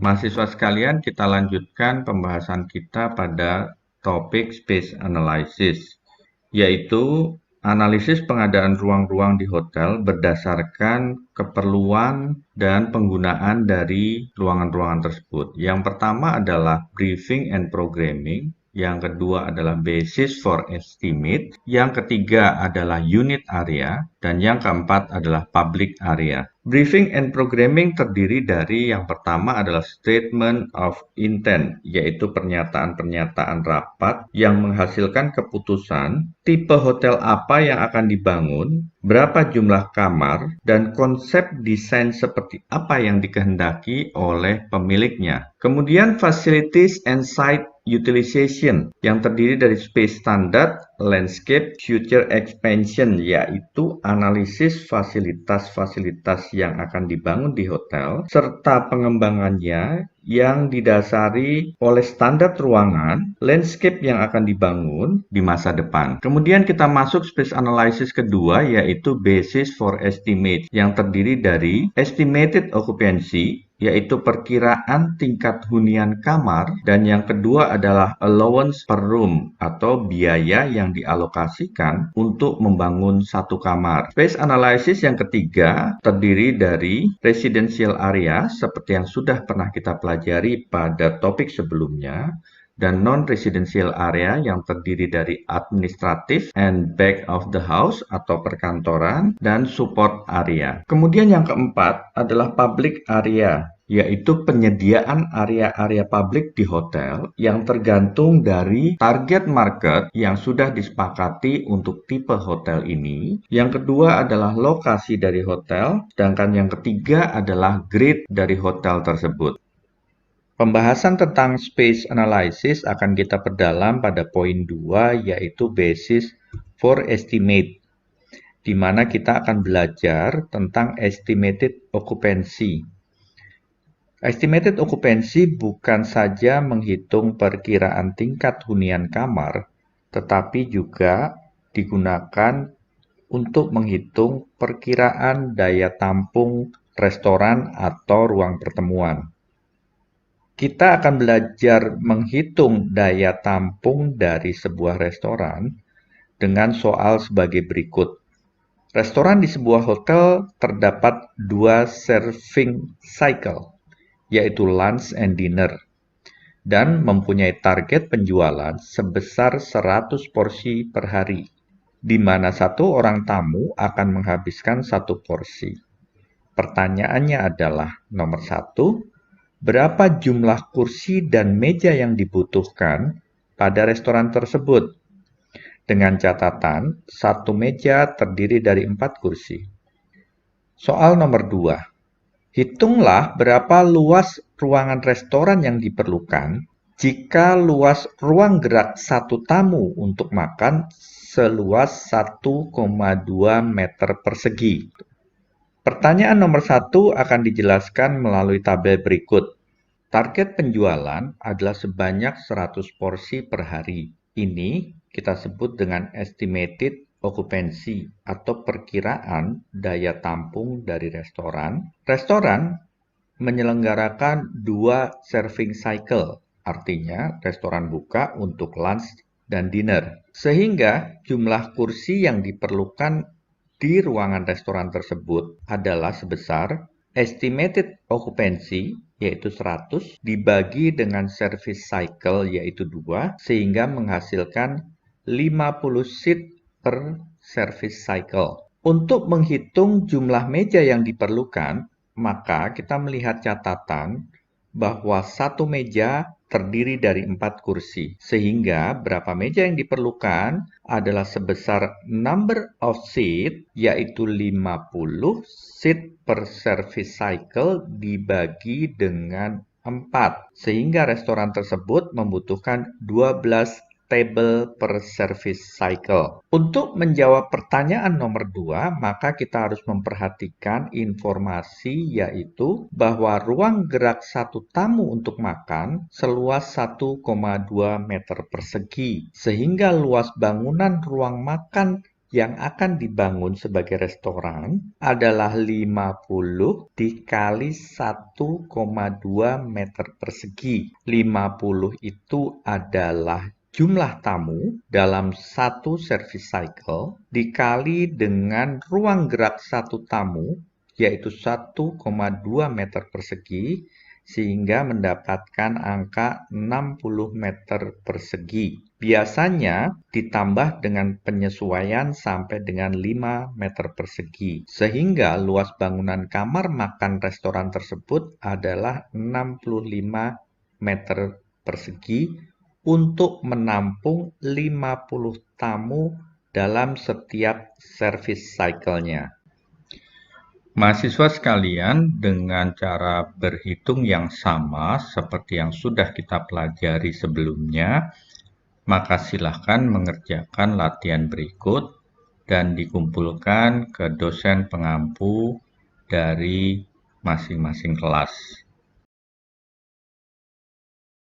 Mahasiswa sekalian, kita lanjutkan pembahasan kita pada topik space analysis, yaitu analisis pengadaan ruang-ruang di hotel berdasarkan keperluan dan penggunaan dari ruangan-ruangan tersebut. Yang pertama adalah briefing and programming, yang kedua adalah basis for estimate, yang ketiga adalah unit area, dan yang keempat adalah public area. Briefing and programming terdiri dari yang pertama adalah statement of intent, yaitu pernyataan-pernyataan rapat yang menghasilkan keputusan tipe hotel apa yang akan dibangun, berapa jumlah kamar, dan konsep desain seperti apa yang dikehendaki oleh pemiliknya. Kemudian facilities and site utilization yang terdiri dari space standard, landscape, future expansion, yaitu analisis fasilitas-fasilitas yang akan dibangun di hotel, serta pengembangannya yang didasari oleh standar ruangan, landscape yang akan dibangun di masa depan. Kemudian kita masuk space analysis kedua, yaitu basis for estimate, yang terdiri dari estimated occupancy, yaitu perkiraan tingkat hunian kamar, dan yang kedua adalah allowance per room atau biaya yang dialokasikan untuk membangun satu kamar. Space analysis yang ketiga terdiri dari residential area seperti yang sudah pernah kita pelajari pada topik sebelumnya, dan non-residential area yang terdiri dari administrative and back of the house atau perkantoran dan support area. Kemudian yang keempat adalah public area, yaitu penyediaan area-area publik di hotel yang tergantung dari target market yang sudah disepakati untuk tipe hotel ini. Yang kedua adalah lokasi dari hotel, sedangkan yang ketiga adalah grade dari hotel tersebut. Pembahasan tentang space analysis akan kita perdalam pada poin 2, yaitu basis for estimate, di mana kita akan belajar tentang estimated occupancy. Estimated occupancy bukan saja menghitung perkiraan tingkat hunian kamar, tetapi juga digunakan untuk menghitung perkiraan daya tampung restoran atau ruang pertemuan. Kita akan belajar menghitung daya tampung dari sebuah restoran dengan soal sebagai berikut. Restoran di sebuah hotel terdapat 2 serving cycle, yaitu lunch and dinner, dan mempunyai target penjualan sebesar 100 porsi per hari, di mana satu orang tamu akan menghabiskan 1 porsi. Pertanyaannya adalah, nomor 1, berapa jumlah kursi dan meja yang dibutuhkan pada restoran tersebut? Dengan catatan, 1 meja terdiri dari 4 kursi. Soal nomor 2. Hitunglah berapa luas ruangan restoran yang diperlukan jika luas ruang gerak satu tamu untuk makan seluas 1,2 meter persegi. Pertanyaan nomor 1 akan dijelaskan melalui tabel berikut. Target penjualan adalah sebanyak 100 porsi per hari. Ini kita sebut dengan estimated occupancy atau perkiraan daya tampung dari restoran. Restoran menyelenggarakan 2 serving cycle, artinya restoran buka untuk lunch dan dinner. Sehingga jumlah kursi yang diperlukan di ruangan restoran tersebut adalah sebesar estimated occupancy, yaitu 100, dibagi dengan service cycle, yaitu 2, sehingga menghasilkan 50 seat per service cycle. Untuk menghitung jumlah meja yang diperlukan, maka kita melihat catatan bahwa 1 meja terdiri dari 4 kursi, sehingga berapa meja yang diperlukan adalah sebesar number of seat, yaitu 50 seat per service cycle dibagi dengan 4, sehingga restoran tersebut membutuhkan 12 table per service cycle. Untuk menjawab pertanyaan nomor 2, maka kita harus memperhatikan informasi, yaitu bahwa ruang gerak satu tamu untuk makan seluas 1,2 meter persegi, sehingga luas bangunan ruang makan yang akan dibangun sebagai restoran adalah 50 dikali 1,2 meter persegi. 50 itu adalah jumlah tamu dalam satu service cycle dikali dengan ruang gerak satu tamu, yaitu 1,2 meter persegi, sehingga mendapatkan angka 60 meter persegi. Biasanya ditambah dengan penyesuaian sampai dengan 5 meter persegi, sehingga luas bangunan kamar makan restoran tersebut adalah 65 meter persegi untuk menampung 50 tamu dalam setiap service cycle-nya. Mahasiswa sekalian, dengan cara berhitung yang sama seperti yang sudah kita pelajari sebelumnya, maka silakan mengerjakan latihan berikut dan dikumpulkan ke dosen pengampu dari masing-masing kelas.